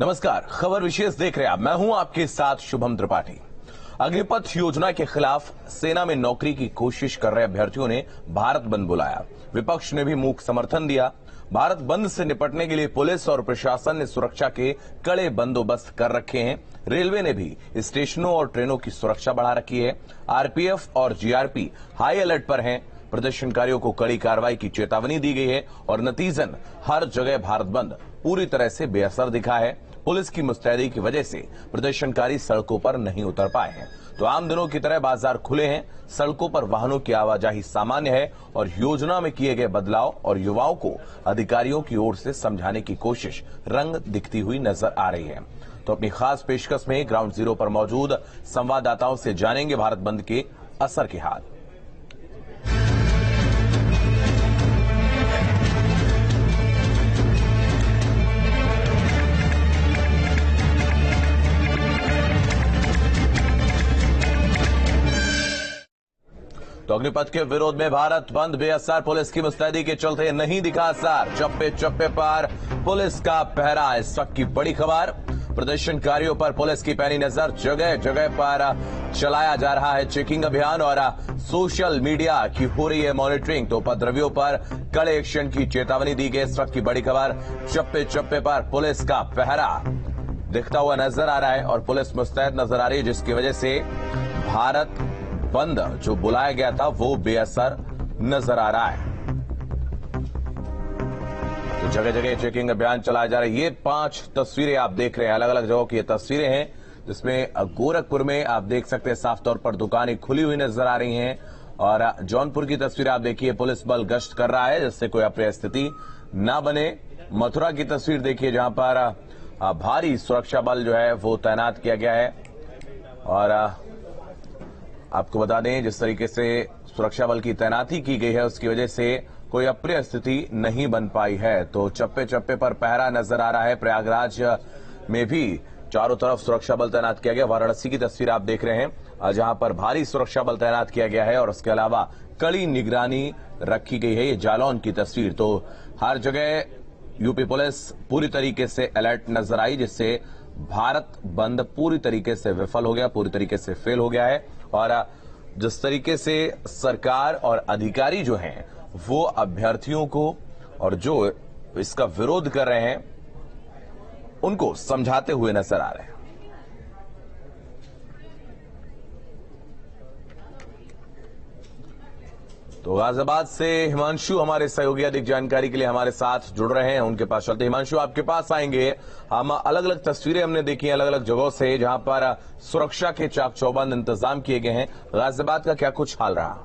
नमस्कार, खबर विशेष देख रहे हैं आप। मैं हूं आपके साथ शुभम त्रिपाठी। अग्निपथ योजना के खिलाफ सेना में नौकरी की कोशिश कर रहे अभ्यर्थियों ने भारत बंद बुलाया। विपक्ष ने भी मूक समर्थन दिया। भारत बंद से निपटने के लिए पुलिस और प्रशासन ने सुरक्षा के कड़े बंदोबस्त कर रखे हैं। रेलवे ने भी स्टेशनों और ट्रेनों की सुरक्षा बढ़ा रखी है। आरपीएफ और जीआरपी हाई अलर्ट पर हैं। प्रदर्शनकारियों को कड़ी कार्रवाई की चेतावनी दी गई है और नतीजन हर जगह भारत बंद पूरी तरह से बेअसर दिखा है। पुलिस की मुस्तैदी की वजह से प्रदर्शनकारी सड़कों पर नहीं उतर पाए हैं। तो आम दिनों की तरह बाजार खुले हैं, सड़कों पर वाहनों की आवाजाही सामान्य है और योजना में किए गए बदलाव और युवाओं को अधिकारियों की ओर से समझाने की कोशिश रंग दिखती हुई नजर आ रही है। तो अपनी खास पेशकश में ग्राउंड जीरो पर मौजूद संवाददाताओं से जानेंगे भारत बंद के असर के हाल। तो अग्निपथ के विरोध में भारत बंद बेअसर, पुलिस की मुस्तैदी के चलते नहीं दिखा असर। चप्पे चप्पे पर पुलिस का पहरा, इस वक्त की बड़ी खबर। प्रदर्शनकारियों पर पुलिस की पैनी नजर, जगह जगह पर चलाया जा रहा है चेकिंग अभियान और सोशल मीडिया की हो रही है मॉनिटरिंग। तो उपद्रवियों पर कड़े एक्शन की चेतावनी दी गई। इस वक्त की बड़ी खबर, चप्पे चप्पे पर पुलिस का पहरा दिखता हुआ नजर आ रहा है और पुलिस मुस्तैद नजर आ रही है, जिसकी वजह से भारत बंद जो बुलाया गया था वो बेअसर नजर आ रहा है। तो जगह जगह चेकिंग अभियान चलाया जा रहा है। ये 5 तस्वीरें आप देख रहे हैं, अलग अलग जगहों की ये तस्वीरें हैं, जिसमें गोरखपुर में आप देख सकते हैं साफ तौर पर दुकानें खुली हुई नजर आ रही हैं। और जौनपुर की तस्वीर आप देखिए, पुलिस बल गश्त कर रहा है जिससे कोई अप्रिय स्थिति न बने। मथुरा की तस्वीर देखिए, जहां पर भारी सुरक्षा बल जो है वो तैनात किया गया है। और आपको बता दें, जिस तरीके से सुरक्षा बल की तैनाती की गई है उसकी वजह से कोई अप्रिय स्थिति नहीं बन पाई है। तो चप्पे चप्पे पर पहरा नजर आ रहा है। प्रयागराज में भी चारों तरफ सुरक्षा बल तैनात किया गया। वाराणसी की तस्वीर आप देख रहे हैं, जहां पर भारी सुरक्षा बल तैनात किया गया है और उसके अलावा कड़ी निगरानी रखी गई है। ये जालौन की तस्वीर। तो हर जगह यूपी पुलिस पूरी तरीके से अलर्ट नजर आई, जिससे भारत बंद पूरी तरीके से विफल हो गया, पूरी तरीके से फेल हो गया है। और जिस तरीके से सरकार और अधिकारी जो हैं वो अभ्यर्थियों को और जो इसका विरोध कर रहे हैं उनको समझाते हुए नजर आ रहे हैं। तो गाजियाबाद से हिमांशु हमारे सहयोगी अधिक जानकारी के लिए हमारे साथ जुड़ रहे हैं, उनके पास चलते। हिमांशु, आपके पास आएंगे। हम अलग अलग तस्वीरें हमने देखी अलग अलग जगहों से, जहां पर सुरक्षा के चाक चौबंद इंतजाम किए गए हैं। गाजियाबाद का क्या कुछ हाल रहा?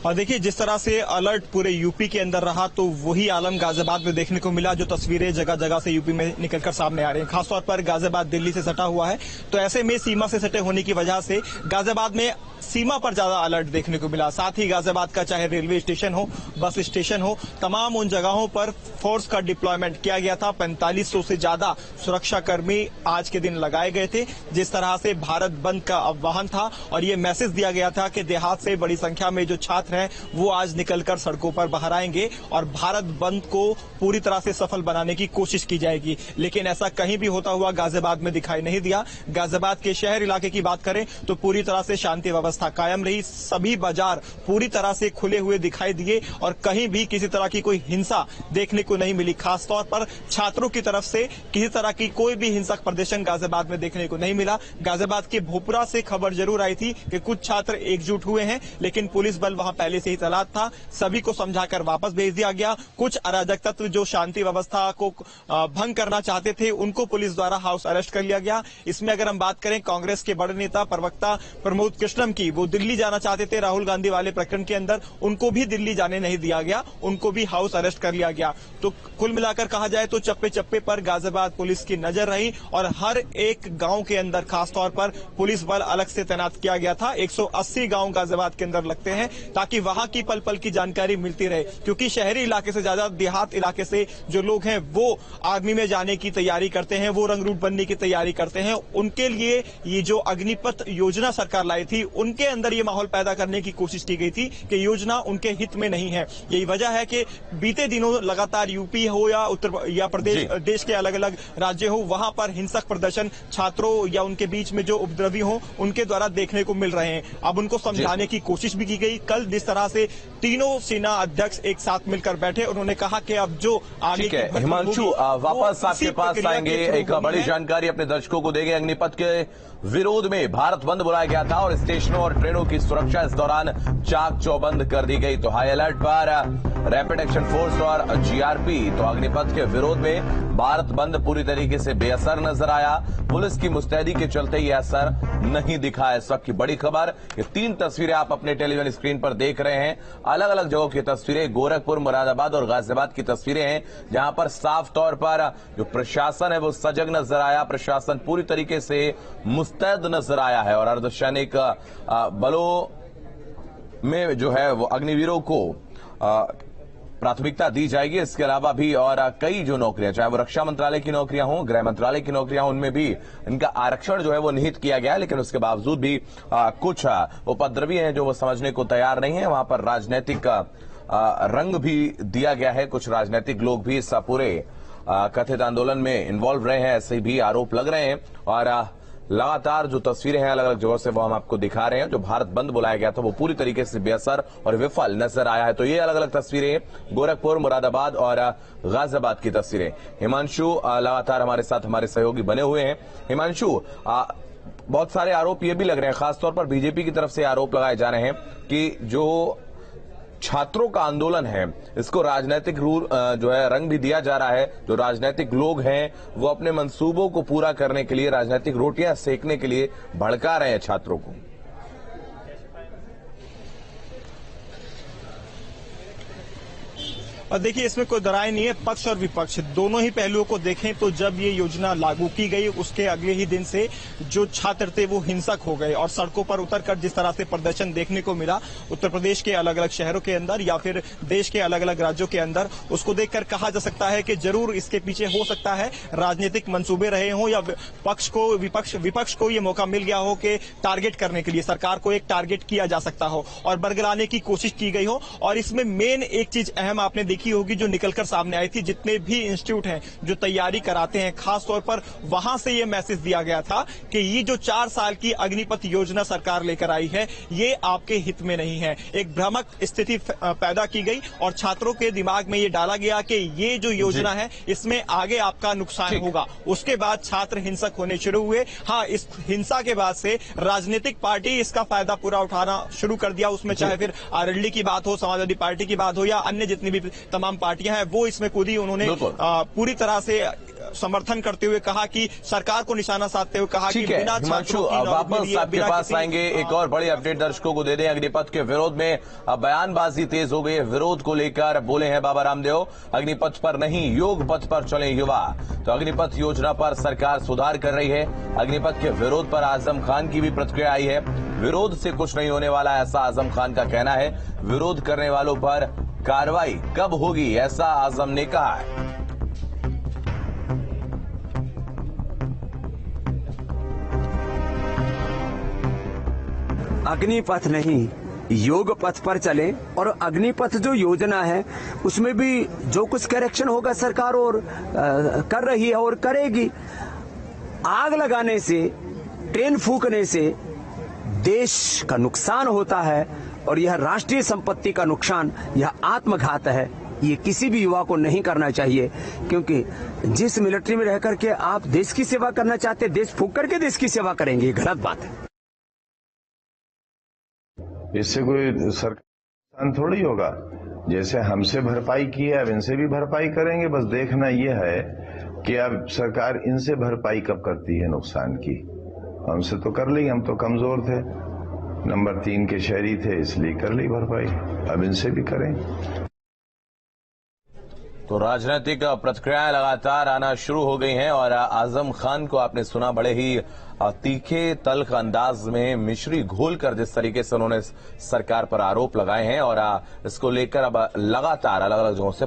और देखिए, जिस तरह से अलर्ट पूरे यूपी के अंदर रहा तो वही आलम गाजियाबाद में देखने को मिला। जो तस्वीरें जगह जगह से यूपी में निकलकर सामने आ रही हैं, खासतौर पर गाजियाबाद दिल्ली से सटा हुआ है, तो ऐसे में सीमा से सटे होने की वजह से गाजियाबाद में सीमा पर ज्यादा अलर्ट देखने को मिला। साथ ही गाजियाबाद का चाहे रेलवे स्टेशन हो, बस स्टेशन हो, तमाम उन जगहों पर फोर्स का डिप्लॉयमेंट किया गया था। 4500 से ज्यादा सुरक्षा कर्मी आज के दिन लगाए गए थे। जिस तरह से भारत बंद का आह्वान था और ये मैसेज दिया गया था कि देहात से बड़ी संख्या में जो छात्र हैं वो आज निकलकर सड़कों पर बाहर आएंगे और भारत बंद को पूरी तरह से सफल बनाने की कोशिश की जाएगी। लेकिन ऐसा कहीं भी होता हुआ गाजियाबाद में दिखाई नहीं दिया। गाजियाबाद के शहर इलाके की बात करें तो पूरी तरह से शांति व्यवस्था कायम रही। सभी बाजार पूरी तरह से खुले हुए दिखाई दिए और कहीं भी किसी तरह की कोई हिंसा देखने को नहीं मिली। खासतौर पर छात्रों की तरफ से किसी तरह की कोई भी हिंसक प्रदर्शन गाजियाबाद में देखने को नहीं मिला। गाजियाबाद के भोपुरा से खबर जरूर आई थी कि कुछ छात्र एकजुट हुए हैं, लेकिन पुलिस बल वहां पहले से ही तैनात था। सभी को समझाकर वापस भेज दिया गया। कुछ अराजक तत्व जो शांति व्यवस्था को भंग करना चाहते थे उनको पुलिस द्वारा हाउस अरेस्ट कर लिया गया। इसमें अगर हम बात करें कांग्रेस के बड़े नेता प्रवक्ता प्रमोद कृष्णम की, वो दिल्ली जाना चाहते थे राहुल गांधी वाले प्रकरण के अंदर, उनको भी दिल्ली जाने नहीं दिया गया, उनको भी हाउस अरेस्ट कर लिया गया। तो कुल मिलाकर कहा जाए तो चप्पे चप्पे पर गाजियाबाद पुलिस की नजर रही और हर एक गांव के अंदर खासतौर पर पुलिस बल अलग से तैनात किया गया था। 180 गांव गाजियाबाद के अंदर लगते हैं ताकि वहां की पल पल की जानकारी मिलती रहे, क्योंकि शहरी इलाके से ज्यादा देहात इलाके से जो लोग हैं वो आर्मी में जाने की तैयारी करते हैं, वो रंगरूट बनने की तैयारी करते हैं। उनके लिए ये जो अग्निपथ योजना सरकार लाई थी उन उनके अंदर ये माहौल पैदा करने की कोशिश की गई थी कि योजना उनके हित में नहीं है। यही वजह है कि बीते दिनों लगातार यूपी हो या उत्तर या प्रदेश, देश के अलग अलग राज्य हो, वहां पर हिंसक प्रदर्शन छात्रों या उनके बीच में जो उपद्रवी हो उनके द्वारा देखने को मिल रहे हैं। अब उनको समझाने की कोशिश भी की गई। कल जिस तरह से तीनों सेना अध्यक्ष एक साथ मिलकर बैठे, उन्होंने कहा कि अब जो आगे ठीक है हिमांशु, वापस आपके पास आएंगे, एक बड़ी जानकारी अपने दर्शकों को देंगे। अग्निपथ के विरोध में भारत बंद बुलाया गया था और स्टेशनों और ट्रेनों की सुरक्षा इस दौरान चाक चौबंद कर दी गई। तो हाई अलर्ट पर रैपिड एक्शन फोर्स और जीआरपी। तो अग्निपथ के विरोध में भारत बंद पूरी तरीके से बेअसर नजर आया। पुलिस की मुस्तैदी के चलते यह असर नहीं दिखा। इस वक्त की बड़ी खबर, ये 3 तस्वीरें आप अपने टेलीविजन स्क्रीन पर देख रहे हैं। अलग अलग जगहों की तस्वीरें, गोरखपुर, मुरादाबाद और गाजियाबाद की तस्वीरें हैं, जहां पर साफ तौर पर जो प्रशासन है वो सजग नजर आया। प्रशासन पूरी तरीके से मुस्तैद नजर आया है और अर्धसैनिक बलों में जो है वो अग्निवीरों को प्राथमिकता दी जाएगी। इसके अलावा भी और कई जो नौकरियां, चाहे वो रक्षा मंत्रालय की नौकरियां हों, गृह मंत्रालय की नौकरियां हों, उनमें भी इनका आरक्षण जो है वो निहित किया गया है। लेकिन उसके बावजूद भी कुछ उपद्रवी हैं जो वो समझने को तैयार नहीं है। वहां पर राजनीतिक रंग भी दिया गया है। कुछ राजनीतिक लोग भी इस पूरे कथित आंदोलन में इन्वॉल्व रहे हैं, ऐसे भी आरोप लग रहे हैं। और लगातार जो तस्वीरें हैं अलग अलग जगहों से वो हम आपको दिखा रहे हैं। जो भारत बंद बुलाया गया था वो पूरी तरीके से बेअसर और विफल नजर आया है। तो ये अलग अलग तस्वीरें गोरखपुर, मुरादाबाद और गाजियाबाद की तस्वीरें। हिमांशु लगातार हमारे साथ हमारे सहयोगी बने हुए हैं। हिमांशु, बहुत सारे आरोप ये भी लग रहे हैं, खासतौर पर बीजेपी की तरफ से आरोप लगाए जा रहे हैं कि जो छात्रों का आंदोलन है इसको राजनीतिक जो है रंग भी दिया जा रहा है। जो राजनीतिक लोग हैं वो अपने मंसूबों को पूरा करने के लिए, राजनीतिक रोटियां सेकने के लिए भड़का रहे हैं छात्रों को। और देखिए, इसमें कोई दराय नहीं है। पक्ष और विपक्ष दोनों ही पहलुओं को देखें तो जब ये योजना लागू की गई उसके अगले ही दिन से जो छात्र थे वो हिंसक हो गए और सड़कों पर उतरकर जिस तरह से प्रदर्शन देखने को मिला उत्तर प्रदेश के अलग अलग शहरों के अंदर या फिर देश के अलग अलग राज्यों के अंदर, उसको देखकर कहा जा सकता है कि जरूर इसके पीछे हो सकता है राजनीतिक मंसूबे रहे हों या विपक्ष को ये मौका मिल गया हो कि टारगेट करने के लिए सरकार को एक टारगेट किया जा सकता हो और बरगलाने की कोशिश की गई हो। और इसमें मेन एक चीज अहम आपने देखी होगी जो निकलकर सामने आई थी, जितने भी इंस्टीट्यूट हैं जो तैयारी कराते हैं, खास तौर पर वहां से ये मैसेज दिया गया था कि ये जो 4 साल की अग्निपथ योजना सरकार लेकर आई है ये आपके हित में नहीं है। एक भ्रामक स्थिति पैदा की गई और छात्रों के दिमाग में ये डाला गया कि ये जो योजना है इसमें आगे आपका नुकसान होगा। उसके बाद छात्र हिंसक होने शुरू हुए। हाँ, इस हिंसा के बाद से राजनीतिक पार्टी इसका फायदा पूरा उठाना शुरू कर दिया। उसमें चाहे फिर आरएलडी की बात हो, समाजवादी पार्टी की बात हो या अन्य जितनी भी तमाम पार्टियां हैं वो इसमें कूदी। उन्होंने पूरी तरह से समर्थन करते हुए कहा कि सरकार को निशाना साधते हुए कहा कि बिना छात्रों की वापस आपके पास आएंगे। एक और बड़ी अपडेट दर्शकों को दे दें। अग्निपथ के विरोध में बयानबाजी तेज हो गई है। विरोध को लेकर बोले हैं बाबा रामदेव, अग्निपथ पर नहीं योग पथ पर चले युवा। तो अग्निपथ योजना पर सरकार सुधार कर रही है। अग्निपथ के विरोध पर आजम खान की भी प्रतिक्रिया आई है। विरोध से कुछ नहीं होने वाला, ऐसा आजम खान का कहना है। विरोध करने वालों पर कार्रवाई कब होगी, ऐसा आजम ने कहा है। अग्निपथ नहीं, योग पथ पर चले। और अग्निपथ जो योजना है उसमें भी जो कुछ करेक्शन होगा सरकार और कर रही है और करेगी। आग लगाने से, ट्रेन फूकने से देश का नुकसान होता है और यह राष्ट्रीय संपत्ति का नुकसान, यह आत्मघात है। ये किसी भी युवा को नहीं करना चाहिए, क्योंकि जिस मिलिट्री में रहकर के आप देश की सेवा करना चाहते, देश फूंक करके देश की सेवा करेंगे, ये गलत बात है। इससे कोई सरकार थोड़ी होगा। जैसे हमसे भरपाई की है अब इनसे भी भरपाई करेंगे। बस देखना यह है कि अब सरकार इनसे भरपाई कब करती है नुकसान की। हमसे तो कर ली, हम तो कमजोर थे, नंबर 3 के शहरी थे, इसलिए कर ली भरपाई। अब इनसे भी करें। तो राजनीतिक प्रतिक्रियाएं लगातार आना शुरू हो गई हैं और आजम खान को आपने सुना, बड़े ही तीखे तल्ख अंदाज में मिश्री घोलकर जिस तरीके से उन्होंने सरकार पर आरोप लगाए हैं और इसको लेकर अब लगातार अलग अलग जगहों से